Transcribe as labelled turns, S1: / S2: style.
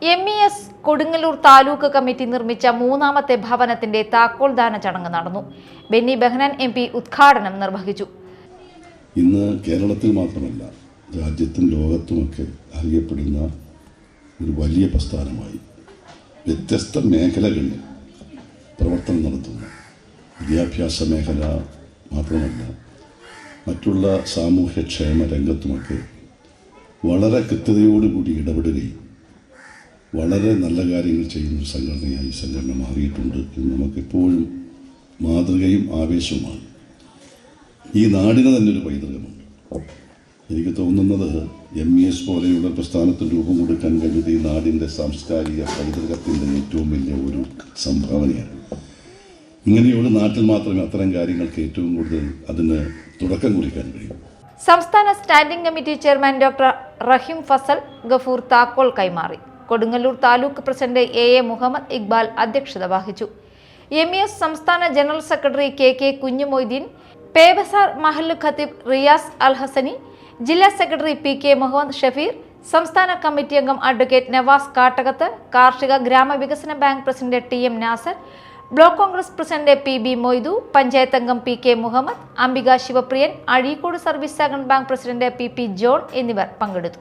S1: MES Kodungallur taluk committee നിർമ്മിച്ച മൂന്നാമത്തെ ഭവനത്തിന്റെ താക്കോൽദാന ചടങ്ങ് നടന്നു. ബെന്നി ബെഹനാൻ MP ഉദ്ഘാടനം നിർവഹിച്ചു.
S2: ഇന്ന് കേരളത്തിൽ മാത്രമല്ല രാജ്യത്തും ലോകത്തുമൊക്കെ അറിയപ്പെടുന്ന ഒരു വലിയ പ്രസ്ഥാനമായി വ്യത്യസ്ത മേഖലകളിൽ പ്രവർത്തനം നടത്തുന്നു. വിദ്യാഭ്യാസ മേഖല മാത്രമല്ല മറ്റുള്ള സാമൂഹ്യക്ഷേമ രംഗത്തുമൊക്കെ വളരെ കൃത്യതയോടുകൂടി ഇടപെടുകയും വളരെ നല്ല കാര്യങ്ങൾ ചെയ്യുന്ന സംഘടനയായി സംഘടന മാറിയിട്ടുണ്ട് എന്ന് നമുക്കെപ്പോഴും മാതൃകയും ആവേശവുമാണ്. ഈ നാടിന് തന്നെ ഒരു പൈതൃകമുണ്ട്. എനിക്ക് തോന്നുന്നത് MES പോലെയുള്ള പ്രസ്ഥാനത്തിന് രൂപം കൊടുക്കാൻ കഴിഞ്ഞത് ഈ നാടിൻ്റെ സാംസ്കാരിക പൈതൃകത്തിൻ്റെ ഏറ്റവും വലിയ ഒരു സംഭാവനയാണ്. ഇങ്ങനെയുള്ള നാട്ടിൽ മാത്രമേ അത്തരം കാര്യങ്ങൾക്ക് ഏറ്റവും കൂടുതൽ അതിന് തുടക്കം കുറിക്കാൻ കഴിയൂ.
S1: സംസ്ഥാന സ്റ്റാൻഡിംഗ് കമ്മിറ്റി ചെയർമാൻ ഡോക്ടർ റഹീം ഫസൽ ഗഫൂർ താക്കോൽ കൈമാറി. കൊടുങ്ങല്ലൂർ താലൂക്ക് പ്രസിഡന്റ് AA മുഹമ്മദ് ഇക്ബാൽ അധ്യക്ഷത വഹിച്ചു. MES സംസ്ഥാന ജനറൽ സെക്രട്ടറി KK കുഞ്ഞുമൊയ്തീൻ, പേബസാർ മഹല്ല് ഖത്തീബ് റിയാസ് അൽ ഹസനി, ജില്ലാ സെക്രട്ടറി PK മുഹമ്മദ് ഷഫീർ, സംസ്ഥാന കമ്മിറ്റി അംഗം അഡ്വക്കേറ്റ് നവാസ് കാട്ടകത്ത്, കാർഷിക ഗ്രാമവികസന bank president TM Nasar, block Congress president PB Moidu, panchayat അംഗം PK മുഹമ്മദ്, അംബിക ശിവപ്രിയൻ, അഴീക്കോട് സർവീസ് സഹകരണ ബാങ്ക് പ്രസിഡന്റ് PP ജോൺ എന്നിവർ പങ്കെടുത്തു.